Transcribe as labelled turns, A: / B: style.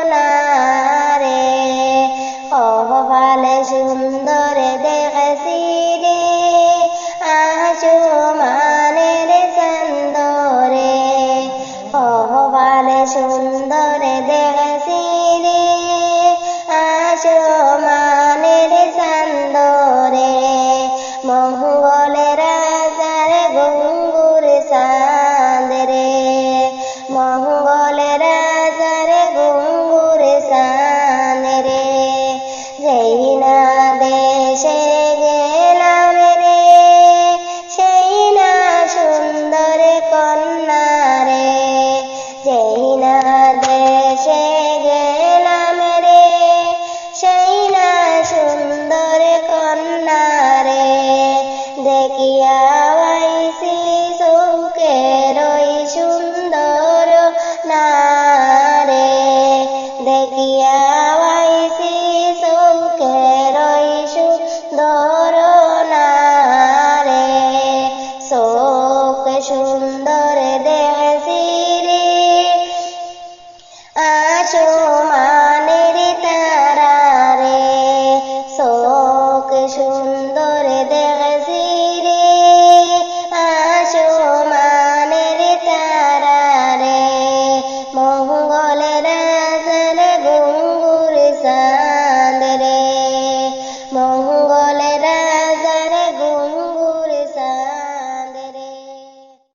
A: ধরনারে অভালে সুন্দর দেখছি রে আসমানের চন্দরে অভালে সুন্দর দেখছি রে আসমানের চন্দরে মঙ্গলের রাজার ঘুঙ্গুর চাঁদ রে মঙ্গলের রাজার ঘুঙ্গুর চাঁদ রে যেই না দেশে গেলাম রে সেই না সুন্দর কন্যা রে যেই না দেশে গেলাম রে সেই না সুন্দর কন্যা রে দেখিয়া আইছি চৌকের ওই সুন্দর নারে দেখিয়া আইছি চৌকের ওই সুন্দর নারে চোখ সুন্দর দেখছি রে আসমানের তারা রে চোখ সুন্দর দেখছি রে আসমানের তারা রে মঙ্গলের রাজার ঘুঙ্গুর চাঁদ রে মঙ্গল